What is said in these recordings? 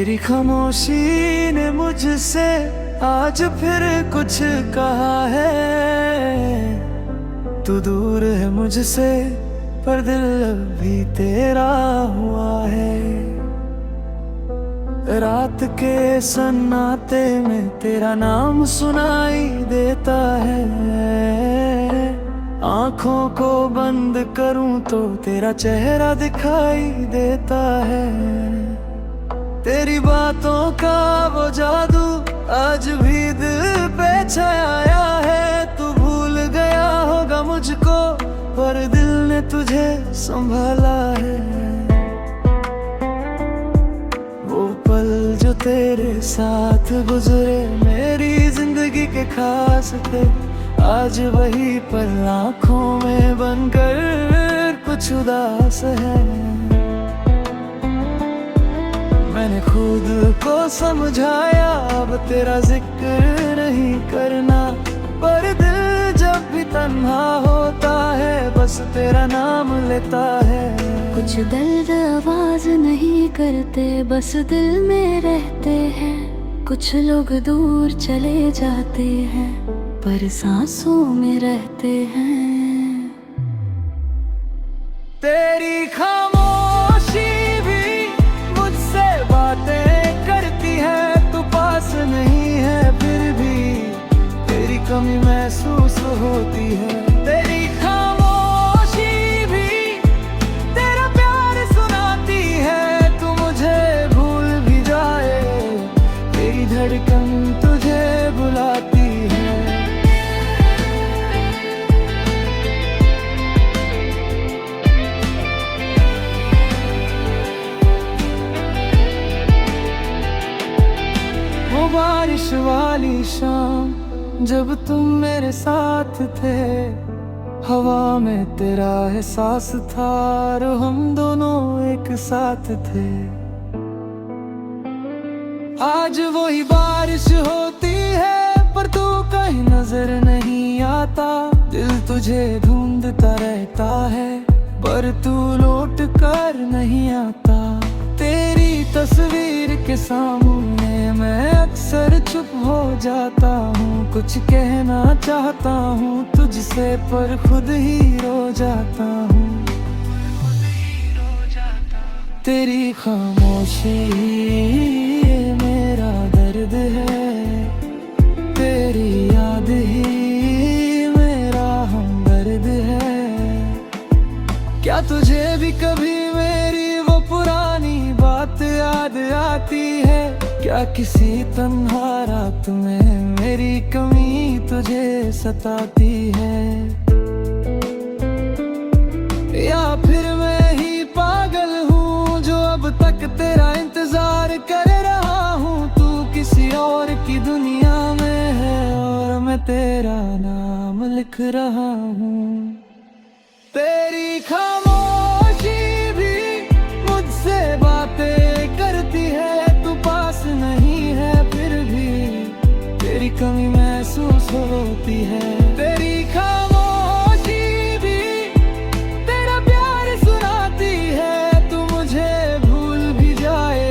तेरी खामोशी ने मुझसे आज फिर कुछ कहा है। तू दूर है मुझसे पर दिल भी तेरा हुआ है। रात के सन्नाटे में तेरा नाम सुनाई देता है। आँखों को बंद करूं तो तेरा चेहरा दिखाई देता है। तेरी बातों का वो जादू आज भी दिल पे छाया है। तू भूल गया होगा मुझको पर दिल ने तुझे संभाला है। वो पल जो तेरे साथ गुजरे मेरी जिंदगी के खास थे, आज वही पल आँखों में बनकर कुछ उदास है। मैंने खुद को समझाया अब तेरा जिक्र नहीं करना, पर दिल जब भी तन्हा होता है बस तेरा नाम लेता है। कुछ दर्द आवाज नहीं करते बस दिल में रहते हैं। कुछ लोग दूर चले जाते हैं पर सांसों में रहते हैं। तेरी खामोशी भी मुझसे बातें करती है। तू पास नहीं है फिर भी तेरी कमी महसूस होती है। तेरी खामोशी भी तेरा प्यार सुनाती है। तू मुझे भूल भी जाए तेरी धड़कन तुझे बुलाती है। वो बारिश वाली शाम जब तुम मेरे साथ थे, हवा में तेरा एहसास था और हम दोनों एक साथ थे। आज वही बारिश होती है पर तू कहीं नजर नहीं आता। दिल तुझे ढूंढता रहता है पर तू लौट कर नहीं आता। तेरी तस्वीर के सामने मैं अक्सर चुप हो जाता हूँ। कुछ कहना चाहता हूँ तुझसे पर खुद ही रो जाता हूँ। तेरी खामोशी ये मेरा दर्द है। तेरी याद ही मेरा हमदर्द है। क्या तुझे भी कभी मेरी वो पुरानी बात याद आती है? क्या किसी तन्हा रात में मेरी कमी तुझे सताती है? या फिर मैं ही पागल हूँ जो अब तक तेरा इंतजार कर रहा हूँ। तू किसी और की दुनिया में है और मैं तेरा नाम लिख रहा हूँ। तेरी खामोशी भी मुझसे बातें करती है। तू पास नहीं है फिर भी तेरी कमी महसूस होती है। तेरी खामोशी भी तेरा प्यार सुनाती है। तू मुझे भूल भी जाए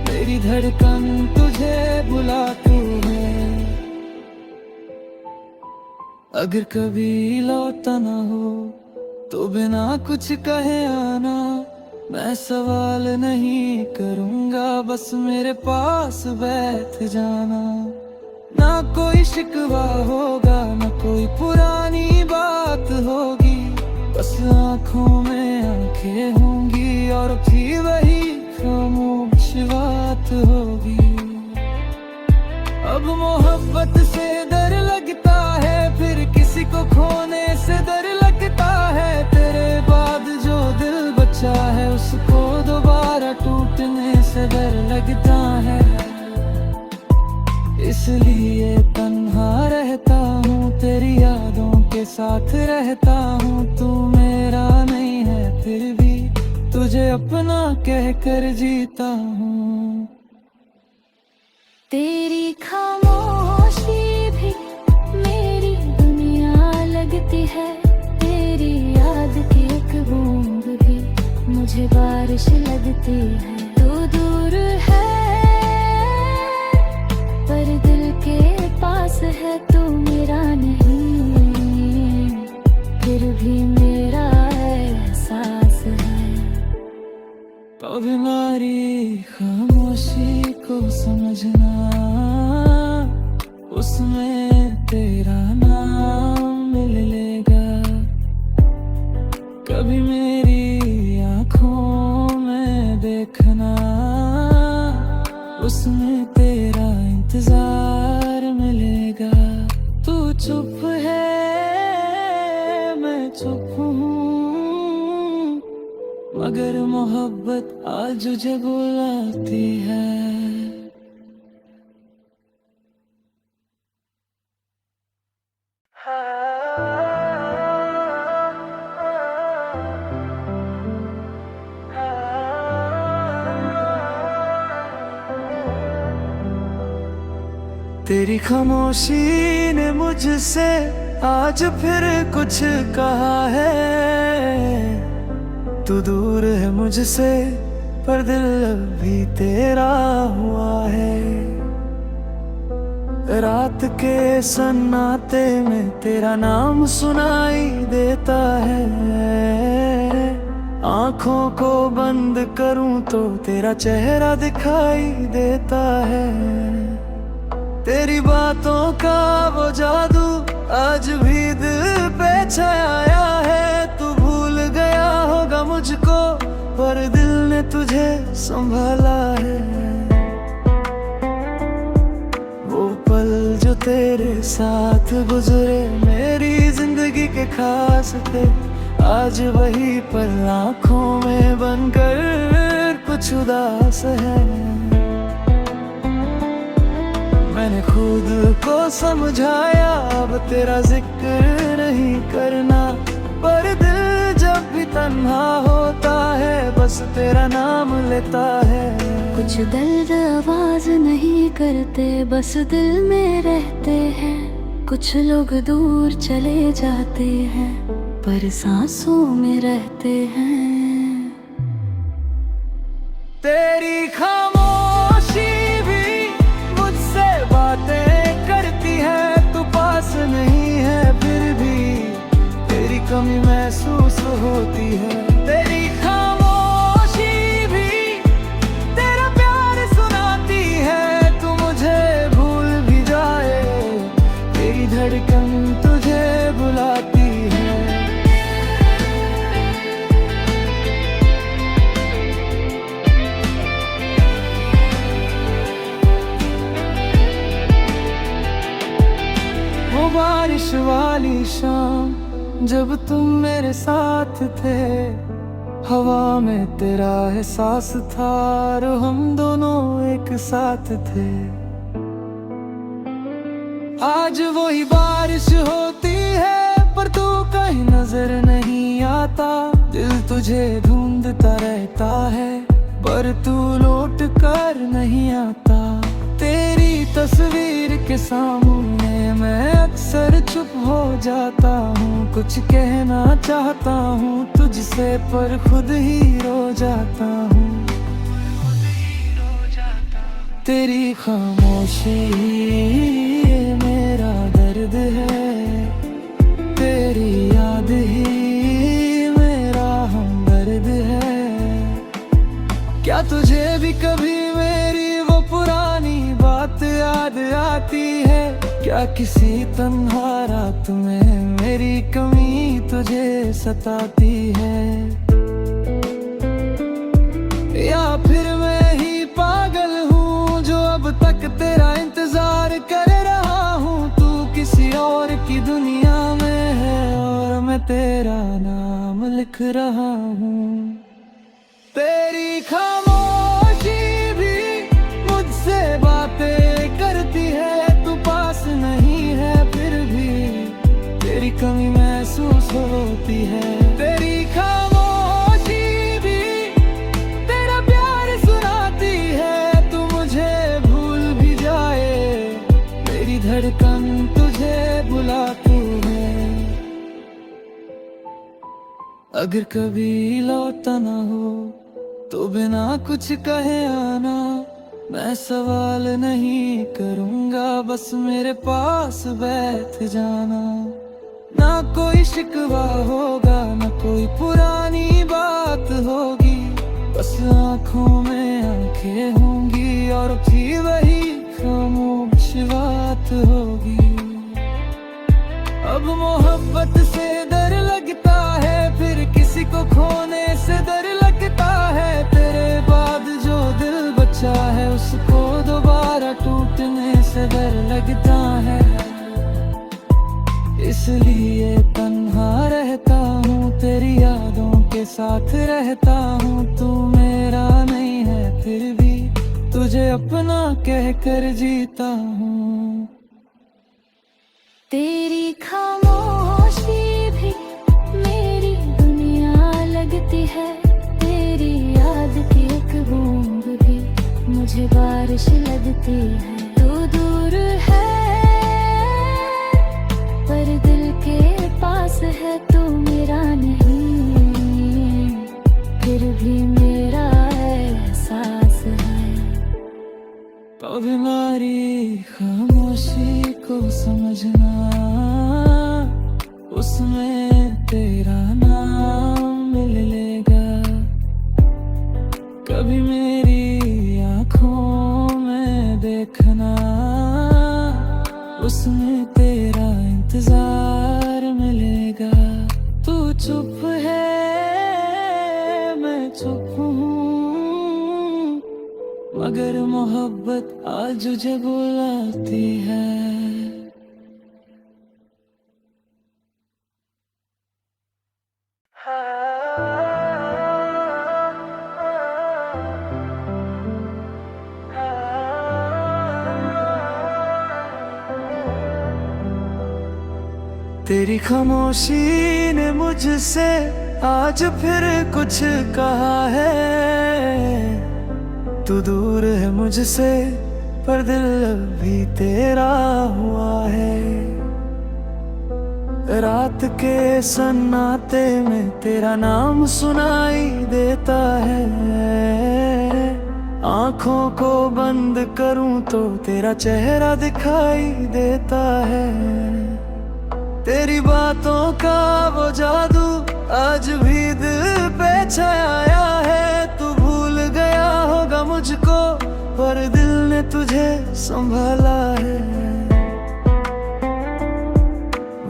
मेरी धड़कन तुझे बुलाती है। अगर कभी लौटा ना हो तो बिना कुछ कहे आना। मैं सवाल नहीं करूँगा बस मेरे पास बैठ जाना। ना कोई शिकवा होगा ना कोई पुरानी बात होगी। बस आँखों में आंखें होंगी और भी वही खामोश बात होगी। अब मोहब्बत से डर लगता है फिर किसी को खोने से डर लगता है। तेरे बाद जो दिल बचा है उसको दोबारा टूटने से डर लगता है। इसलिए तन्हा रहता हूँ तेरी यादों के साथ रहता हूँ। तू मेरा नहीं है फिर भी तुझे अपना कहकर जीता हूँ। तेरी खामोशी भी मेरी दुनिया लगती है। तेरी याद की एक बूंद भी मुझे बारिश लगती है। तू दूर है तेरा नाम मिल लेगा। कभी मेरी आँखों में देखना, उसमें तेरा इंतजार मिलेगा। तू चुप है, मैं चुप हूँ, मगर मोहब्बत आज तुझे बुलाती है। तेरी खामोशी ने मुझसे आज फिर कुछ कहा है। तू दूर है मुझसे पर दिल अभी तेरा हुआ है। रात के सन्नाटे में तेरा नाम सुनाई देता है। आँखों को बंद करूं तो तेरा चेहरा दिखाई देता है। तेरी बातों का वो जादू आज भी दिल पे छाया है। तू भूल गया होगा मुझको पर दिल ने तुझे संभाला है। वो पल जो तेरे साथ गुजरे मेरी जिंदगी के खास थे, आज वही पल आँखों में बनकर कुछ उदास है। मैंने खुद को समझाया अब तेरा जिक्र नहीं करना, पर दिल जब भी तन्हा होता है बस तेरा नाम लेता है। कुछ दर्द आवाज नहीं करते बस दिल में रहते हैं। कुछ लोग दूर चले जाते हैं पर सांसों में रहते हैं। तेरी खामोशी भी मुझसे बातें करती है। तू पास नहीं है फिर भी तेरी कमी महसूस होती है। तेरी खामोशी भी तेरा प्यार सुनाती है। तू मुझे भूल भी जाए तेरी धड़कन तुझे बुलाती है। वो बारिश वाली शाम जब तुम मेरे साथ थे, हवा में तेरा एहसास था और हम दोनों एक साथ थे। आज वही बारिश होती है पर तू कहीं नजर नहीं आता। दिल तुझे ढूंढता रहता है पर तू लौट कर नहीं आता। तेरी तस्वीर के सामने मैं अक्सर चुप हो जाता हूँ। कुछ कहना चाहता हूँ तुझसे पर खुद ही रो जाता हूँ। तेरी खामोशी ये मेरा दर्द है। तेरी याद ही मेरा हमदर्द है। क्या तुझे भी कभी मेरी वो पुरानी बात याद आती है? क्या किसी तन्हा रात में मेरी कमी तुझे सताती है? या फिर मैं ही पागल हूँ जो अब तक तेरा इंतजार कर रहा हूँ। तू किसी और की दुनिया में है और मैं तेरा नाम लिख रहा हूँ। तेरी खामोशी भी मुझसे बातें करती है। तू पास नहीं है फिर भी तेरी कमी महसूस होती है। तेरी खामोशी भी तेरा प्यार सुनाती है। तू मुझे भूल भी जाए मेरी धड़कन तुझे बुलाती है। अगर कभी लौटा ना हो तो बिना कुछ कहे आना। मैं सवाल नहीं करूँगा बस मेरे पास बैठ जाना। ना कोई शिकवा होगा ना कोई पुरानी बात होगी। बस आँखों में आंखें होंगी और भी वही खामोश बात होगी। जब मोहब्बत से डर लगता है, फिर किसी को खोने से डर लगता है। तेरे बाद जो दिल बचा है, उसको दोबारा टूटने से डर लगता है। इसलिए तन्हा रहता हूँ, तेरी यादों के साथ रहता हूँ। तू मेरा नहीं है फिर भी तुझे अपना कहकर जीता हूँ। तेरी खामोशी भी मेरी दुनिया लगती है। तेरी याद की एक बूंद भी मुझे बारिश लगती है। तू दूर है पर दिल के पास है। तू मेरा नहीं फिर भी मेरा एहसास है। तो तुम्हारी खामोशी को समझना, उसमें तेरा नाम मिलेगा। कभी मेरी आँखों में देखना, उसमें तेरा इंतजार मिलेगा। तू चुप है, मैं चुप हूँ, मगर मोहब्बत आज तुझे बुलाती है। तेरी खामोशी ने मुझसे आज फिर कुछ कहा है। तू दूर है मुझसे पर दिल भी तेरा हुआ है। रात के सन्नाटे में तेरा नाम सुनाई देता है। आँखों को बंद करूं तो तेरा चेहरा दिखाई देता है। तेरी बातों का वो जादू आज भी दिल पे छाया है। तू भूल गया होगा मुझको पर दिल ने तुझे संभाला है।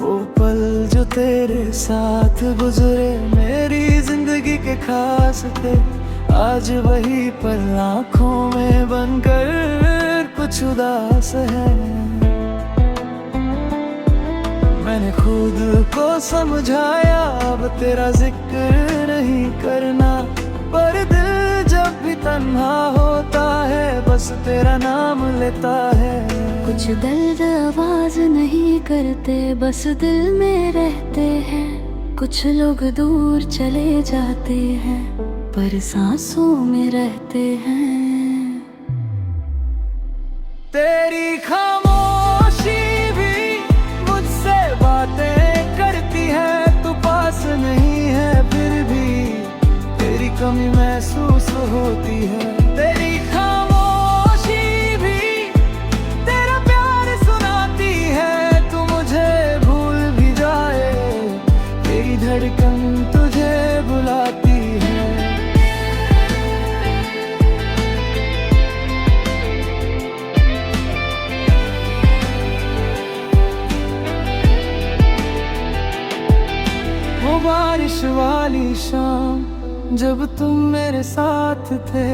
वो पल जो तेरे साथ गुजरे मेरी जिंदगी के खास थे, आज वही पल आँखों में बनकर कुछ उदास है। मैंने खुद को समझाया अब तेरा जिक्र नहीं करना, पर दिल जब भी तन्हा होता है बस तेरा नाम लेता है। कुछ दर्द आवाज नहीं करते बस दिल में रहते हैं। कुछ लोग दूर चले जाते हैं पर सांसों में रहते हैं। तेरी खामोशी भी मुझसे बातें करती है। तू पास नहीं है फिर भी तेरी कमी महसूस होती है। तेरी खामोशी भी तेरा प्यार सुनाती है। तू मुझे भूल भी जाए तेरी धड़कन तुझे बुलाती है। वो बारिश वाली शाम जब तुम मेरे साथ थे,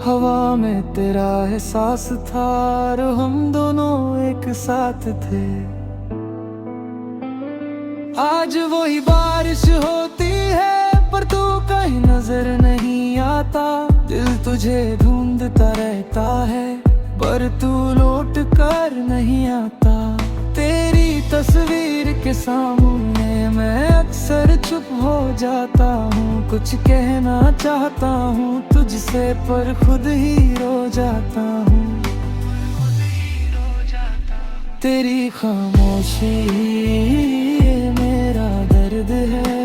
हवा में तेरा एहसास था और हम दोनों एक साथ थे। आज वही बारिश होती है पर तू कहीं नजर नहीं आता। दिल तुझे ढूंढता रहता है पर तू लौट कर नहीं आता। तेरी तस्वीर के सामने मैं अक्सर चुप हो जाता हूँ। कुछ कहना चाहता हूँ तुझसे पर खुद ही रो जाता हूँ। तेरी खामोशी ये मेरा दर्द है।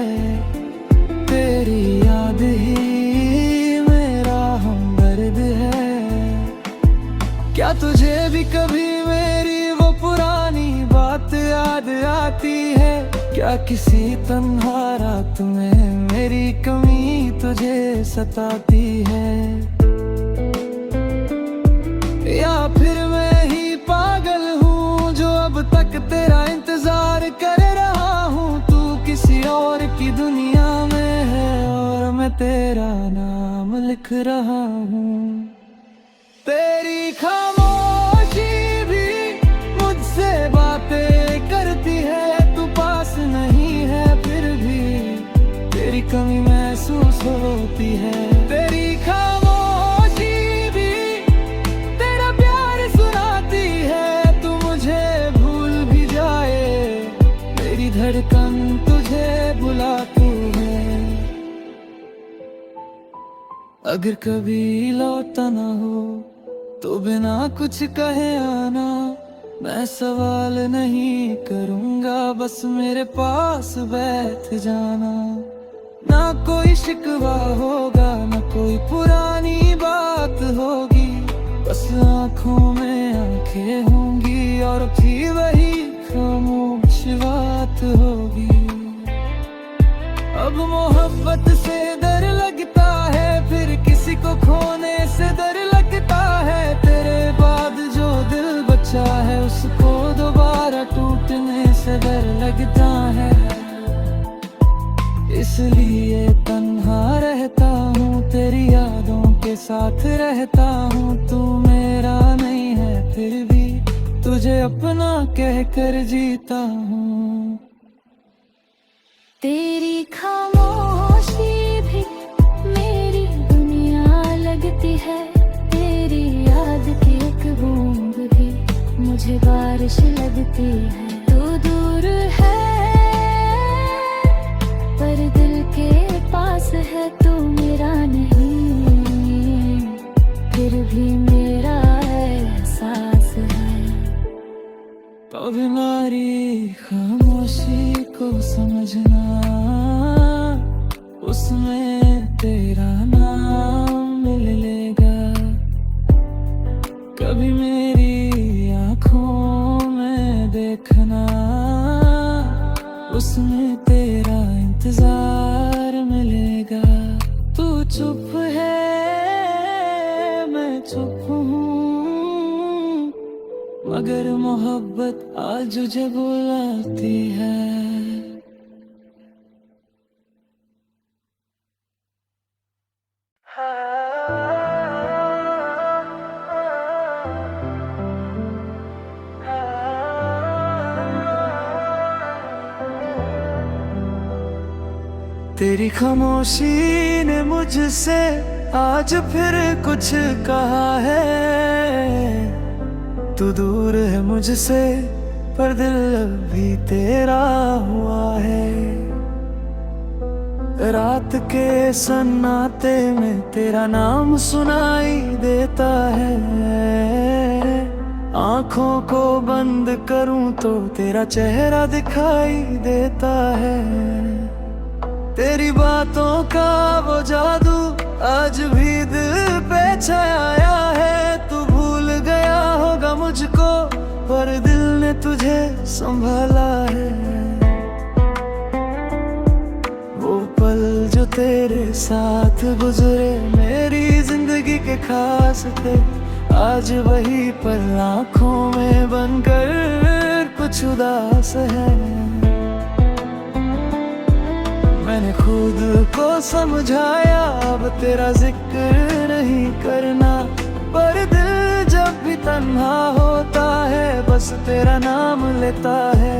तेरी याद ही मेरा हमदर्द है। क्या तुझे भी कभी मेरी वो पुरानी बात याद आती है? क्या किसी तन्हा रात में मेरी कमी तुझे सताती है? या फिर मैं ही पागल हूँ जो अब तक तेरा इंतजार कर तेरा नाम लिख रहा हूँ। तेरी खामोशी भी मुझसे बातें करती है, तू पास नहीं है फिर भी तेरी कमी महसूस होती है। तेरी खामोशी भी तेरा प्यार सुनाती है, तू मुझे भूल भी जाए मेरी धड़कन तुझे बुलाती है। अगर कभी लौटा ना हो तो बिना कुछ कहे आना, मैं सवाल नहीं करूँगा, बस मेरे पास बैठ जाना। ना कोई शिकवा होगा, ना कोई पुरानी बात होगी, बस आँखों में आंखें होंगी और भी वही खामोश बात होगी। अब मोहब्बत से डर लगता है, फिर किसी को खोने से डर लगता है। तेरे बाद जो दिल बचा है उसको दोबारा टूटने से डर लगता है। इसलिए तन्हा रहता हूँ, तेरी यादों के साथ रहता हूँ। तू मेरा नहीं है फिर भी तुझे अपना कहकर जीता हूँ। तेरी खामोशी भी मेरी दुनिया लगती है, तेरी याद की एक बूंद भी मुझे बारिश लगती है। तू दूर है पर दिल के पास है, तू मेरा नहीं फिर भी मेरा एहसास है। तुम्हारी खामोशी को समझना, उसमें तेरा नाम मिल लेगा। कभी मेरी आँखों में देखना, उसमें तेरा इंतजार मिलेगा। तू चुप है मैं चुप हूँ, मगर मोहब्बत आज मुझे बुलाती है। तेरी खामोशी ने मुझसे आज फिर कुछ कहा है। तू दूर है मुझसे पर दिल अभी तेरा हुआ है। रात के सन्नाटे में तेरा नाम सुनाई देता है। आँखों को बंद करूं तो तेरा चेहरा दिखाई देता है। तेरी बातों का वो जादू आज भी दिल पे छाया है। तू भूल गया होगा मुझको पर दिल ने तुझे संभाला है। वो पल जो तेरे साथ गुजरे मेरी जिंदगी के खास थे, आज वही पल आँखों में बनकर कुछ उदास है। मैंने खुद को समझाया अब तेरा जिक्र नहीं करना, पर दिल जब भी तन्हा होता है बस तेरा नाम लेता है।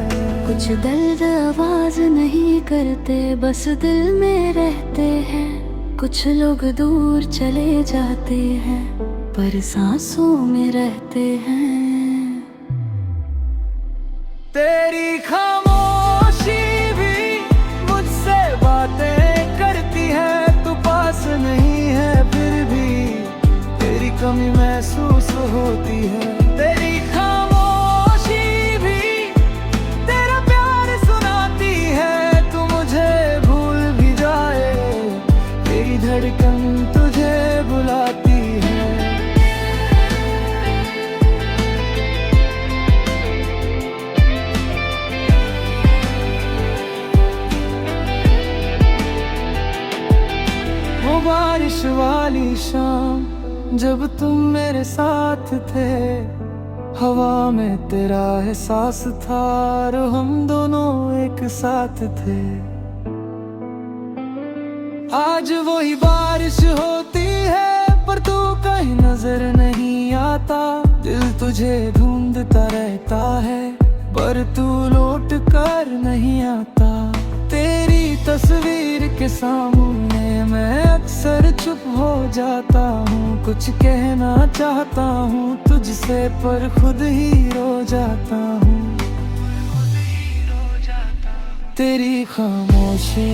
कुछ दर्द आवाज नहीं करते बस दिल में रहते हैं। कुछ लोग दूर चले जाते हैं पर सांसों में रहते हैं। तेरी खामोशी भी मुझसे बातें करती है, तू पास नहीं है फिर भी तेरी कमी महसूस होती है। तेरी खामोशी भी तेरा प्यार सुनाती है, तू मुझे भूल भी जाए तेरी धड़कन तुझे बुलाती है। वो बारिश वाली शाम जब तुम मेरे साथ थे, हवा में तेरा एहसास था और हम दोनों एक साथ थे। आज वही बारिश होती है पर तू कहीं नजर नहीं आता। दिल तुझे ढूंढता रहता है पर तू लौट कर नहीं आता। तेरी तस्वीर के सामने मैं अक्सर चुप हो जाता हूँ। कुछ कहना चाहता हूँ तुझसे पर खुद ही रो जाता हूँ। तेरी खामोशी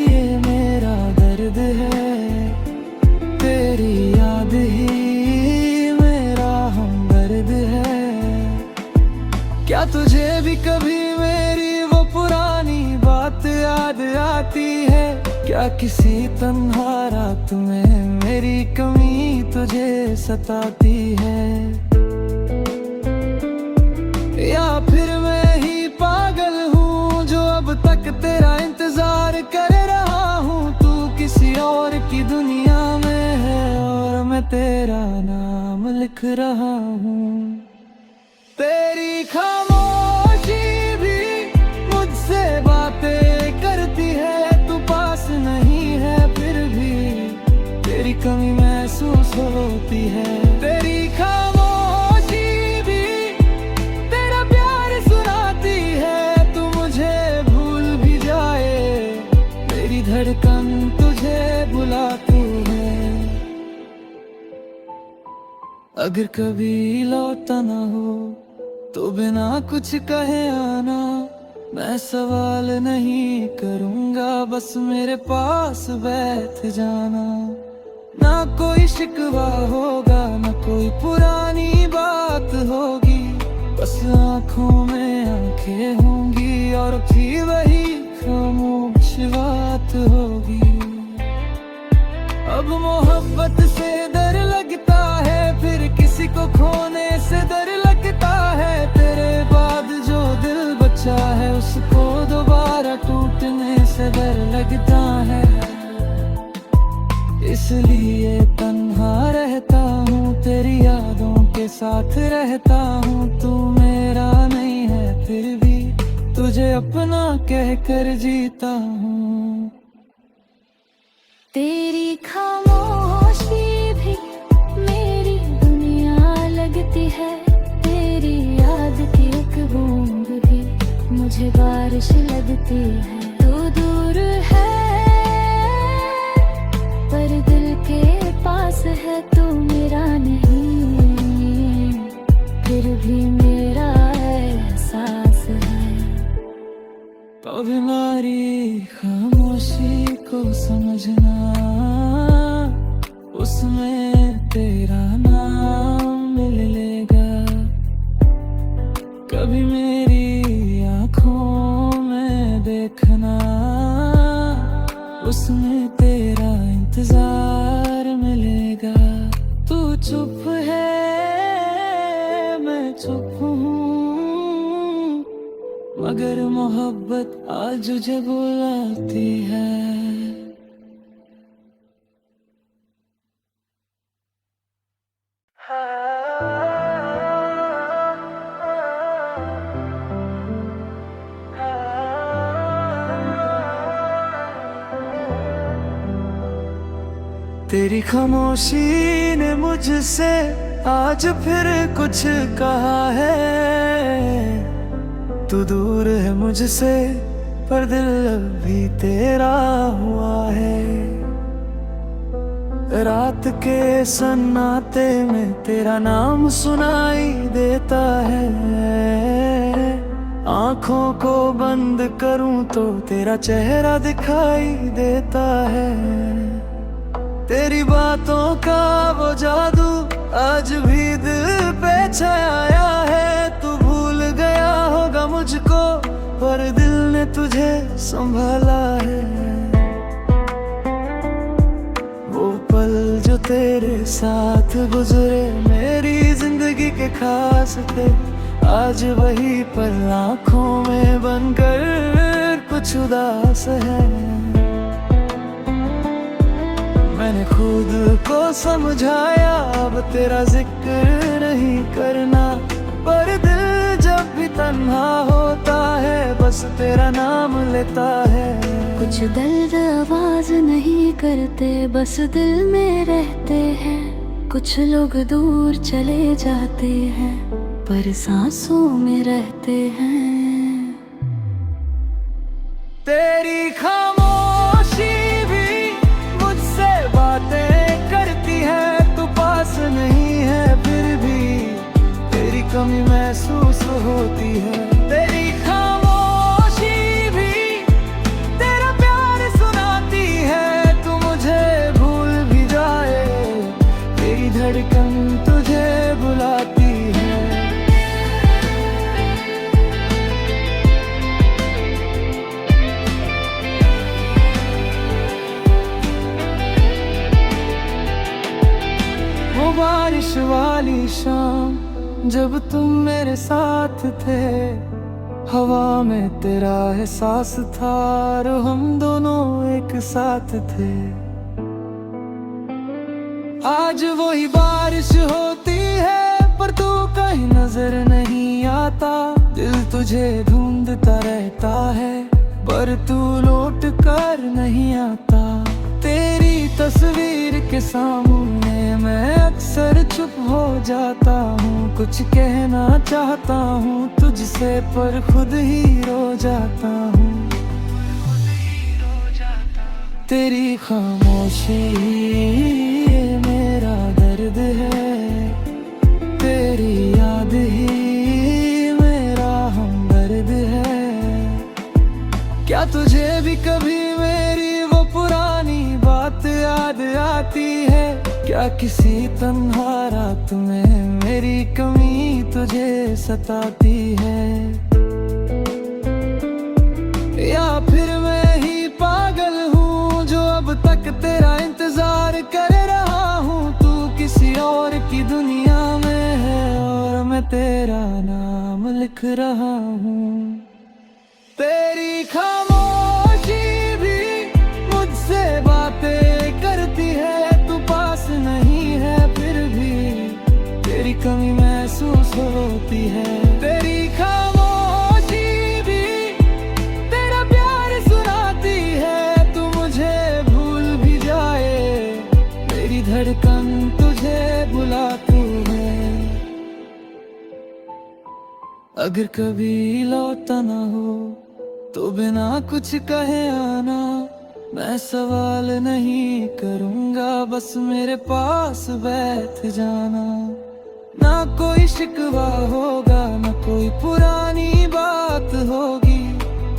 ये मेरा दर्द है, तेरी याद ही मेरा हमदर्द है। क्या तुझे भी कभी मेरी वो पुरानी बात याद आती है? क्या किसी तन्हा रात में मेरी कमी तुझे सताती है? या फिर मैं ही पागल हूँ जो अब तक तेरा इंतजार कर रहा हूँ। तू किसी और की दुनिया में है और मैं तेरा नाम लिख रहा हूँ। तेरी खामोशी भी मुझसे बातें करती है। तू पास नहीं है फिर भी तेरी कमी महसूस होती है। तेरी खामोशी भी तेरा प्यार सुनाती है। तू मुझे भूल भी जाए मेरी धड़कन तुझे बुलाती है। अगर कभी लौटा ना हो तो बिना कुछ कहे आना। मैं सवाल नहीं करूँगा बस मेरे पास बैठ जाना। ना कोई शिकवा होगा ना कोई पुरानी बात होगी। बस आँखों में आंखें होंगी और भी वही खामोश बात होगी। अब मोहब्बत से डर लगता है फिर किसी को खोने से डर लगता है। तेरे बाद जो दिल बचा है उसको दोबारा टूटने से डर लगता है। इसलिए तन्हा रहता हूँ तेरी यादों के साथ रहता हूँ। तू मेरा नहीं है फिर भी तुझे अपना कहकर जीता हूँ। तेरी खामोशी भी मेरी दुनिया लगती है। तेरी याद की एक बूंद भी मुझे बारिश लगती है। तू दूर है पर दिल के पास है। तू मेरा नहीं फिर भी मेरा एहसास है। तुम्हारी खामोशी को समझना उसमें तेरा नाम मिल लेगा। कभी मेरी आँखों में देखना उसमें तेरा इंतजार मिलेगा। तू चुप है मैं चुप हूँ मगर मोहब्बत आज तुझे बुलाती है। तेरी खामोशी ने मुझसे आज फिर कुछ कहा है। तू दूर है मुझसे पर दिल अभी तेरा हुआ है। रात के सन्नाटे में तेरा नाम सुनाई देता है। आँखों को बंद करूं तो तेरा चेहरा दिखाई देता है। तेरी बातों का वो जादू आज भी दिल पे छाया है। तू भूल गया होगा मुझको पर दिल ने तुझे संभाला है। वो पल जो तेरे साथ गुजरे मेरी जिंदगी के खास थे। आज वही पल आँखों में बनकर कुछ उदास है। मैंने खुद को समझाया अब तेरा जिक्र नहीं करना। पर दिल जब भी तन्हा होता है बस बस तेरा नाम लेता है। कुछ दर्द आवाज नहीं करते, बस दिल में रहते हैं। कुछ लोग दूर चले जाते हैं, पर सांसों में रहते हैं। तेरी खामोशी भी मुझसे बातें करती है। तू पास नहीं है फिर भी तेरी कमी महसूस होती है। तेरी खामोशी भी तेरा प्यार सुनाती है। तू मुझे भूल भी जाए, तेरी धड़कन तुझे बुलाती है। वो बारिश वाली शाम जब तुम मेरे साथ थे, हवा में तेरा एहसास था और हम दोनों एक साथ थे। आज वही बारिश होती है, पर तू कहीं नजर नहीं आता। दिल तुझे ढूंढता रहता है, पर तू लौट कर नहीं आता। तेरी तस्वीर के सामने मैं अक्सर चुप हो जाता हूँ। कुछ कहना चाहता हूँ तुझसे, पर खुद ही रो जाता हूँ। तेरी खामोशी मेरा दर्द है, तेरी याद ही मेरा हमदर्द है। क्या तुझे भी कभी मेरी वो पुरानी बात याद आती है? क्या किसी तन्हा रात में मेरी कमी तुझे सताती है? या फिर मैं ही पागल हूँ जो अब तक तेरा इंतजार कर रहा हूँ। तू किसी और की दुनिया में है और मैं तेरा नाम लिख रहा हूँ। तेरी खामोशी भी मुझसे बातें करती है। तू पास नहीं है फिर भी तेरी कमी महसूस होती है। तेरी खामोशी भी तेरा प्यार सुनाती है। तू मुझे भूल भी जाए, मेरी धड़कन तुझे बुलाती है। अगर कभी लौटा ना हो तो बिना कुछ कहे आना। मैं सवाल नहीं करूँगा, बस मेरे पास बैठ जाना। ना कोई शिकवा होगा, ना कोई पुरानी बात होगी।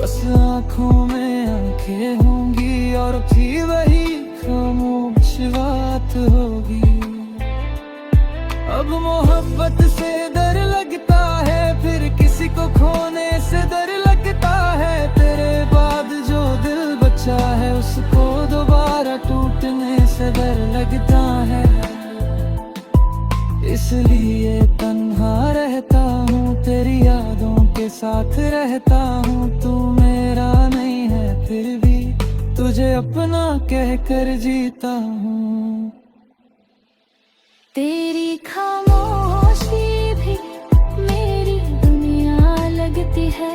बस आँखों में आंखें होंगी और फिर वही खामोश बात होगी। अब मोहब्बत से डर लगता है, फिर किसी को खोने से डर लगता है। तेरे बाद जो दिल बचा है उसको दोबारा टूटने से डर लगता है। इसलिए तन्हा रहता हूँ, तेरी यादों के साथ रहता हूँ। तू मेरा नहीं है फिर भी तुझे अपना कहकर जीता हूँ। तेरी खामोशी भी मेरी दुनिया लगती है।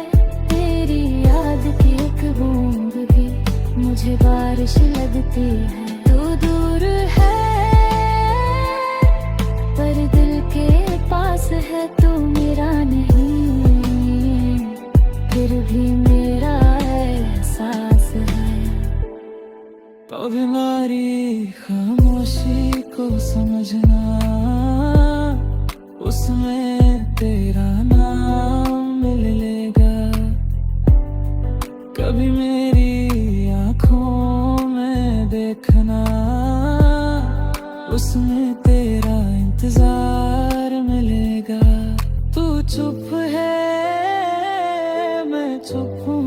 तेरी याद की एक बूंद भी मुझे बारिश लगती है। तू दूर है पर दिल के पास है। तू मेरा नहीं फिर भी मेरा एहसास है। तुम्हारी खामोशी को समझना, उसमें तेरा नाम मिल लेगा। कभी मेरी आँखों में देखना, उसमें तेरा इंतजार मिलेगा। तू चुप है, मैं चुप हूँ।